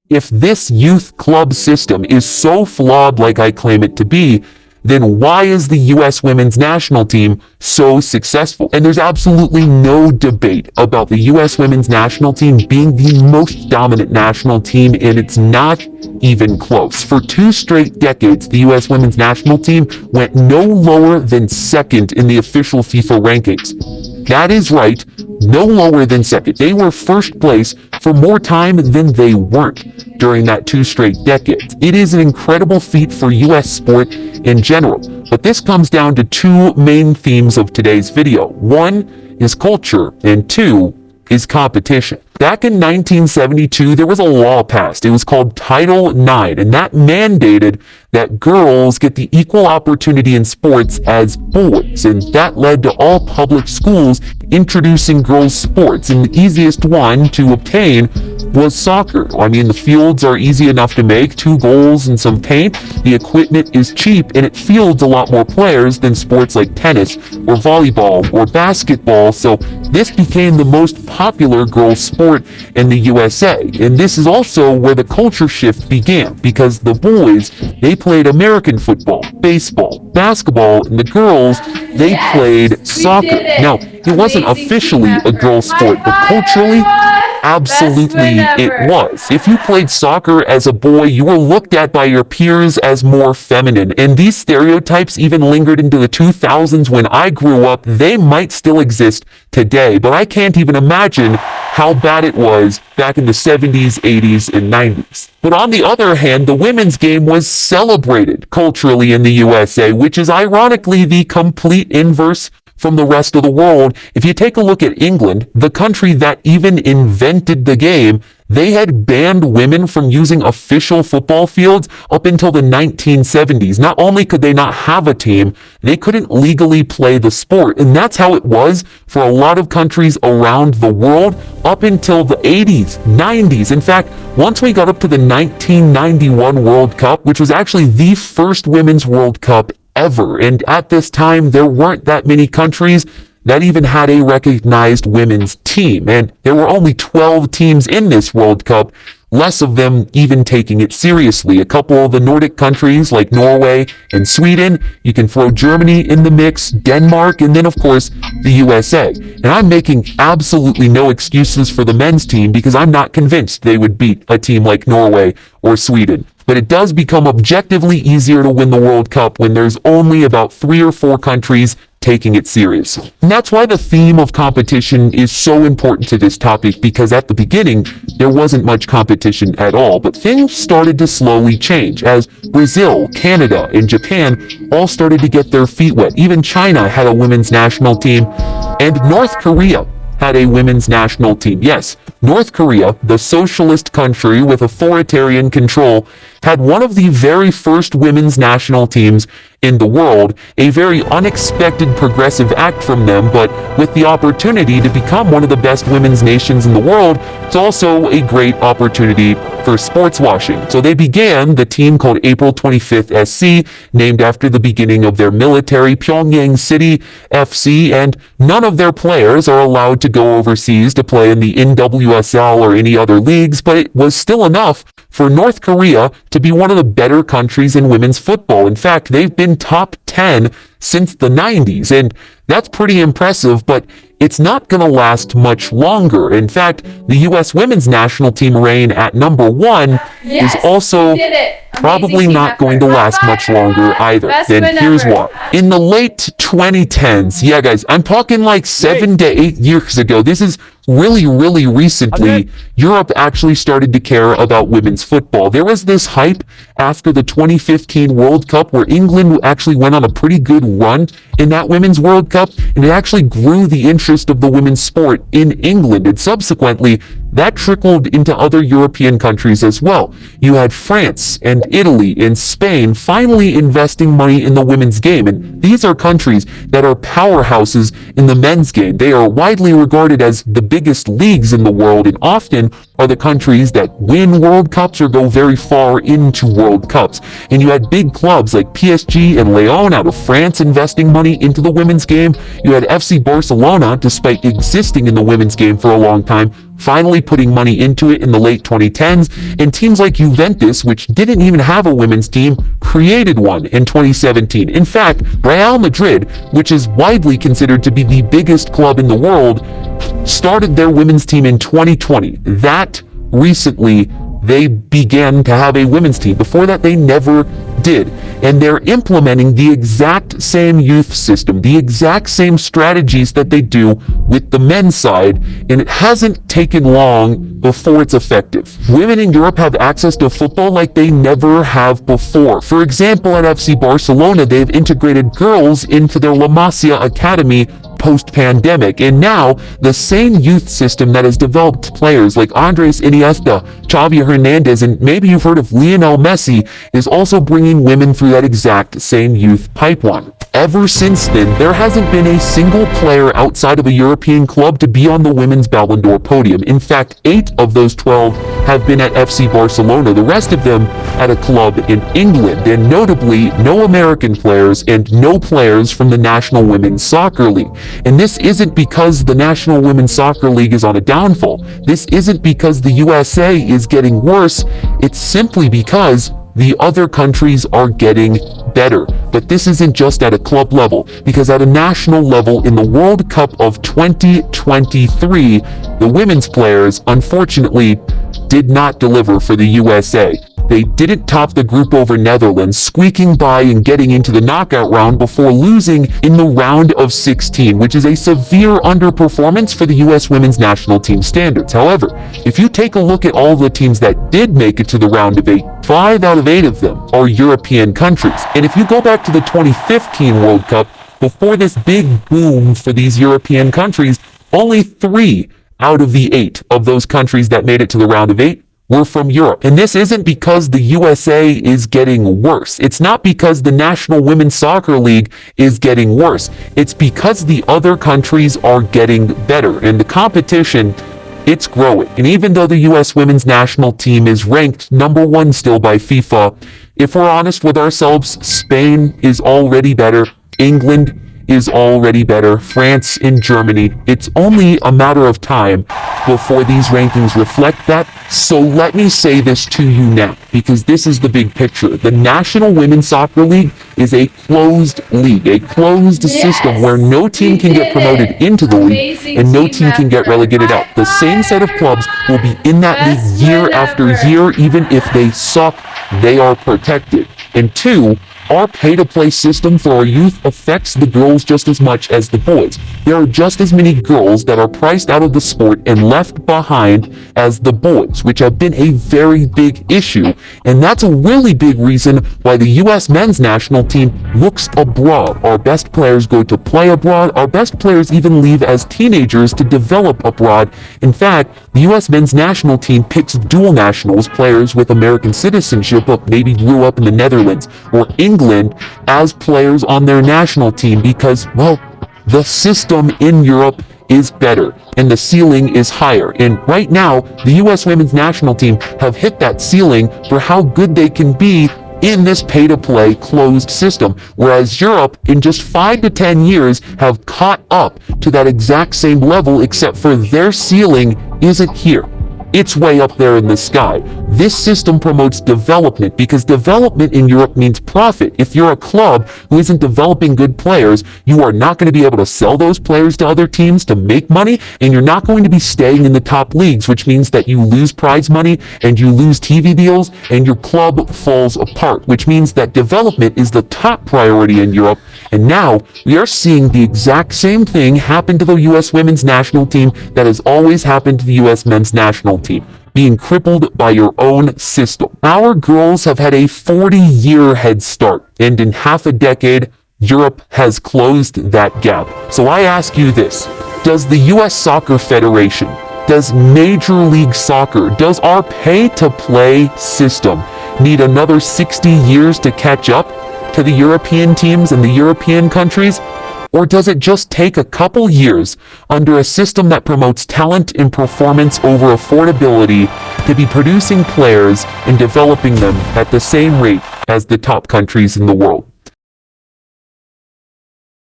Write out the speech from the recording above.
If this youth club system is so flawed like I claim it to be, then why is the U.S. women's national team so successful? And there's absolutely no debate about the U.S. women's national team being the most dominant national team, and it's not even close. For 2 straight decades, the U.S. women's national team went no lower than second in the official FIFA rankings. That is right, no lower than second. They were first place for more time than they weren't during that 2 straight decades. It is an incredible feat for U.S. sport in general, but this comes down to 2 main themes of today's video. 1 is culture, and 2 is competition. Back in 1972, there was a law passed. It was called Title IX, and that mandated that girls get the equal opportunity in sports as boys, and that led to all public schools introducing girls' sports, and the easiest one to obtain was soccer. I mean, the fields are easy enough to make, 2 goals and some paint. The equipment is cheap, and it fields a lot more players than sports like tennis or volleyball or basketball, so this became the most popular girls' sport in the USA. And this is also where the culture shift began, because the boys, they played American football, baseball, basketball, and the girls, they played soccer. Now, it wasn't officially a girls' sport, but culturally, absolutely it was. If you played soccer as a boy, you were looked at by your peers as more feminine. And these stereotypes even lingered into the 2000s when I grew up. They might still exist today, but I can't even imagine how bad it was back in the 70s, 80s, and 90s. But on the other hand, the women's game was celebrated culturally in the USA, which is ironically the complete inverse from the rest of the world. If you take a look at England, the country that even invented the game, they had banned women from using official football fields up until the 1970s. Not only could they not have a team, they couldn't legally play the sport. And that's how it was for a lot of countries around the world up until the 80s, 90s. In fact, once we got up to the 1991 World Cup, which was actually the first Women's World Cup ever, and at this time there weren't that many countries that even had a recognized women's team, and there were only 12 teams in this World Cup, less of them even taking it seriously. A couple of the Nordic countries like Norway and Sweden, you can throw Germany in the mix, Denmark, and then of course the USA. And I'm making absolutely no excuses for the men's team, because I'm not convinced they would beat a team like Norway or Sweden. But it does become objectively easier to win the World Cup when there's only about 3 or 4 countries taking it seriously. And that's why the theme of competition is so important to this topic, because at the beginning, there wasn't much competition at all. But things started to slowly change as Brazil, Canada, and Japan all started to get their feet wet. Even China had a women's national team, and North Korea had a women's national team. Yes, North Korea, the socialist country with authoritarian control, had one of the very first women's national teams in the world, a very unexpected progressive act from them, but with the opportunity to become one of the best women's nations in the world, it's also a great opportunity for sports washing. So they began the team called April 25th SC, named after the beginning of their military, Pyongyang City FC, and none of their players are allowed to go overseas to play in the NWSL or any other leagues, but it was still enough for North Korea to be one of the better countries in women's football. In fact, they've been top 10 since the 90s, and that's pretty impressive, but it's not going to last much longer. In fact, the U.S. women's national team reign at number 1 is also probably not going to last much longer either. Then here's why. In the late 2010s, yeah guys, I'm talking like 7 to 8 years ago, this is really recently, Europe actually started to care about women's football. There was this hype after the 2015 World Cup where England actually went on a pretty good run in that Women's World Cup, and it actually grew the interest of the women's sport in England, and subsequently that trickled into other European countries as well. You had France and Italy and Spain finally investing money in the women's game, and these are countries that are powerhouses in the men's game. They are widely regarded as the biggest leagues in the world, and often are the countries that win World Cups or go very far into World Cups. And you had big clubs like PSG and Lyon out of France investing money into the women's game. You had FC Barcelona, despite existing in the women's game for a long time, finally putting money into it in the late 2010s, and teams like Juventus, which didn't even have a women's team, created one in 2017. In fact, Real Madrid, which is widely considered to be the biggest club in the world, started their women's team in 2020. That recently they began to have a women's team. Before that, they never did. And they're implementing the exact same youth system, the exact same strategies that they do with the men's side, and it hasn't taken long before it's effective. Women in Europe have access to football like they never have before. For example, at FC Barcelona, they've integrated girls into their La Masia Academy post-pandemic, and now the same youth system that has developed players like Andres Iniesta, Xavi Hernandez, and maybe you've heard of Lionel Messi, is also bringing women through that exact same youth pipeline. Ever since then, there hasn't been a single player outside of a European club to be on the women's Ballon d'Or podium. In fact, 8 of those 12 have been at FC Barcelona, the rest of them at a club in England, and notably no American players and no players from the National Women's Soccer League. And this isn't because the National Women's Soccer League is on a downfall. This isn't because the USA is getting worse. It's simply because the other countries are getting better. But this isn't just at a club level, because at a national level in the World Cup of 2023, the women's players unfortunately did not deliver for the USA. They didn't top the group over Netherlands, squeaking by and getting into the knockout round before losing in the round of 16, which is a severe underperformance for the U.S. women's national team standards. However, if you take a look at all the teams that did make it to the round of 8, 5 out of 8 of them are European countries. And if you go back to the 2015 World Cup, before this big boom for these European countries, only 3 out of the 8 of those countries that made it to the round of 8 were from Europe. And this isn't because the USA is getting worse. It's not because the National Women's Soccer League is getting worse. It's because the other countries are getting better. And the competition, it's growing. And even though the U.S. women's national team is ranked number 1 still by FIFA, if we're honest with ourselves, Spain is already better. England is already better. France and Germany. It's only a matter of time before these rankings reflect that. So let me say this to you now, because this is the big picture. The National Women's Soccer League is a closed league, a closed system where no team can get promoted into the league and no team can get relegated out. The same set of clubs will be in that league year after year. Even if they suck, they are protected. And 2, our pay-to-play system for our youth affects the girls just as much as the boys. There are just as many girls that are priced out of the sport and left behind as the boys, which have been a very big issue. And that's a really big reason why the U.S. men's national team looks abroad. Our best players go to play abroad. Our best players even leave as teenagers to develop abroad. In fact, the U.S. men's national team picks dual nationals, players with American citizenship but maybe grew up in the Netherlands or England, as players on their national team because, well, the system in Europe is better and the ceiling is higher. And right now, the U.S. women's national team have hit that ceiling for how good they can be in this pay-to-play closed system, whereas Europe, in just 5 to 10 years, have caught up to that exact same level, except for their ceiling isn't here. It's way up there in the sky. This system promotes development because development in Europe means profit. If you're a club who isn't developing good players, you are not going to be able to sell those players to other teams to make money, and you're not going to be staying in the top leagues, which means that you lose prize money and you lose TV deals and your club falls apart, which means that development is the top priority in Europe. And now we are seeing the exact same thing happen to the U.S. women's national team that has always happened to the U.S. men's national team, being crippled by your own system. Our girls have had a 40-year head start, and in half a decade, Europe has closed that gap. So I ask you this: does the U.S. Soccer Federation, does Major League Soccer, does our pay-to-play system need another 60 years to catch up to the European teams and the European countries? Or does it just take a couple years under a system that promotes talent and performance over affordability to be producing players and developing them at the same rate as the top countries in the world?